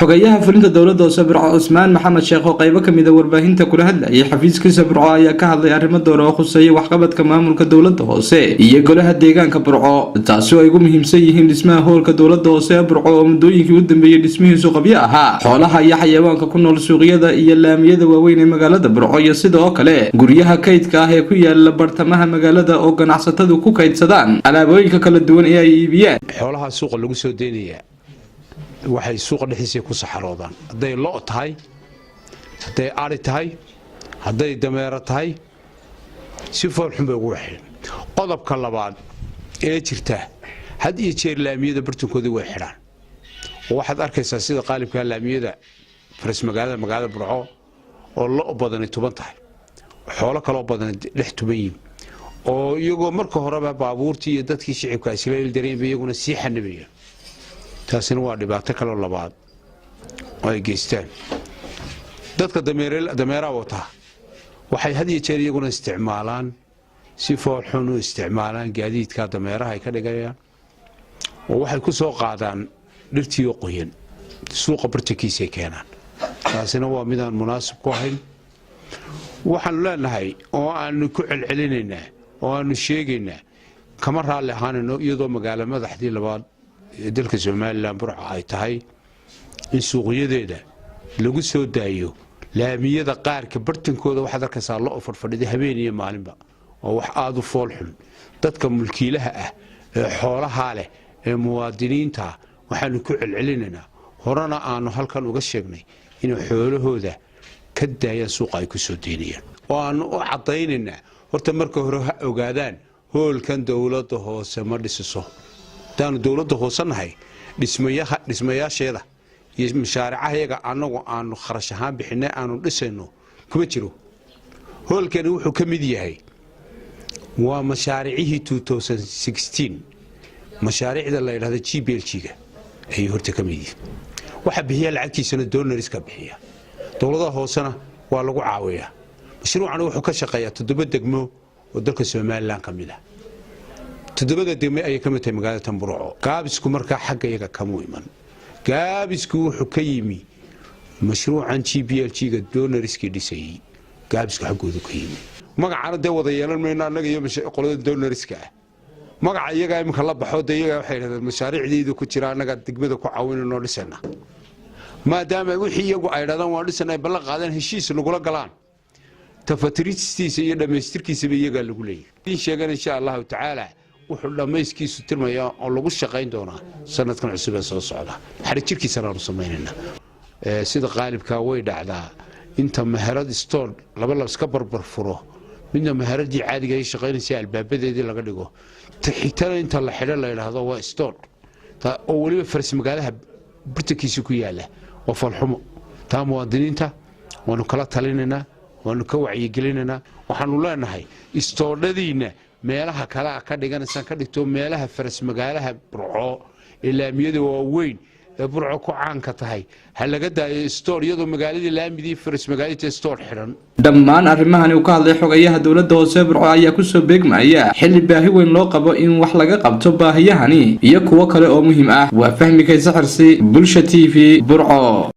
xogayaha fulinta dowladda Sabir Usmaan Maxamed Sheekh oo qaybo kamid ah warbaahinta kula hadlayay xafiiskiisa Burco ayaa ka hadlay arrimo door ah oo khuseeya waxqabadka maamulka dowladda hoose iyo golaha deegaanka Burco taasoo ay ugu muhiimsan yihiin dhismaha hoolka dowladda hoose ee Burco oo muddooyinkii u dambeeyay dhismihiisu qabyo ahaa xoolaha iyo xayawaanka ku nool suuqyada iyo laamiyada waaweyn ee magaalada Burco iyo sidoo kale guryaha kaydka ah ee ku yaala bartamaha magaalada oo ganacsatadu ku kaydsadaan alaabooyinka kala duwan ee ay iibiyaan xoolaha suuqa lagu soo deynaya waxay suuqa dhexdiisa ku saxaroodaan haday loo tahay haday ari tahay haday dameero tahay si foolxun bay ugu waxeen qodobka labaad ee jirta had iyo jeer laamiyada bartankooda way xiraan waxaad arkaysaa sida qaalibka laamiyada faras magaalada Burco oo loo badan tuban tahay xoolo kale oo badan dhex tubayin oo iyagoo marka horeba baabuurtii iyo dadkii shicibka isleel dareemay iyaguna si xanabeeyay taasina waa dhibaato kale oo labaad ay geystaan dadka dameeraha wata waxay had iyo jeer iyaguna isticmaalaan si foolxun u isticmaalaan gaadiidka dameeraha ay ka dhigayaan oo waxay ku soo qaadaan dhirtii qoyan suuqa bartakiisa keenaan taasina waa mid aan munaasib ku ahayn waxaan leenahay oo aan ku celcelinaynaa oo aan sheegaynaa kama raali ahaanayno iyadoo magaalada madaxdii labaad dalka Soomaaliland Burco ay tahay in suuqyadeeda lagu soo daayo laamiyada qaarka bartankooda waxa arkaysaa loo farfadhiday habeen iyo maalinba oo wax aad u fool xun dadka mulkiilaha ah ee xoolaha leh ee muwaadiniinta waxaan ku celcelinaynaa horana aanu halkan uga sheegnay in xoolahooda ka daayaan suuqa ay ku soo deynayaan oo aanu u cadaynayna horta marka hore ogaadaan hoolkan dawladda hoose ma dhisiso taan dawladda hoose nahay dhismayaasheeda iyo mashaariicaha anagu aanu kharash ahaan bixinay aanu dhisayno kuma jiro hoolkan wuxuu ka mid yahay waa mashaariicii 2016 mashaariicda la yiraahdo GBLG-ga ay horta ka mid yihiin waxa bixiya lacagtiisana donoriska bixiya dawladda hoosena waa lagu caawiyaa mashruucan wuxuu ka shaqeeyaa 7 degmo oo dalka Soomaaliland kamid ah 7 degmo ay ka mid tahay magaalada Burco gaabisku marka xagga iyaga kama iman gaabisku wuxuu ka yimi mashruucan GBLG-ga donoriska dhisay gaabisku xaggooda ka yimi magacana de wada yeelan meena anaga iyo qolada donoriska magaca iyaga imka la baxo de iyaga waxay yiraahdeen mashaariicdeedu ku jira anaga degmada ku caawinayno dhisana maadaama wixii iyagu ay yiraahdaan waa dhisana ballan qaadan heshiis lagula galaan tafatiristiisa iyo dhameystirkiisa iyaga lagu leeyahay in sheegan insha Allah ta'ala wuxuu dhamayskiisu tirmaya oo lagu shaqeyn doona sanadkan cusub ee soo socda xariirkiisana aanu sameeynaa sida qaalibka way dhacdaa inta maharad store laba iska barbar furo midna maharadii caadiga ay shaqeynaysa albaabadeedii laga dhigo xitaa inta la xidho la yiraahdo waa store oo waliba faras magaalada bartakiisa ku yaala oo falxumo taa muwaadiniinta waanu kala talinaynaa waanu ka wacyigelinayna waxaanu leenahay istoodhadiina meelaha kala ka dhiganaysan ka dhigto meelaha faras magaalada Burco ilaamiyada waaweyn ee Burco ku caan ka tahay hal laga daayo store iyadoo magaalada laamidii faras magaalada store xiran dhammaan arrimahan uu ka hadlay xogayaha dowladda hoose Burco ayaa ku soo beegmaya xilli baahi weyn loo qabo in wax laga qabto baahiyahani iyo kuwa kale oo muhiim ah waa fahmi kaysa xirsi bulsha TV Burco.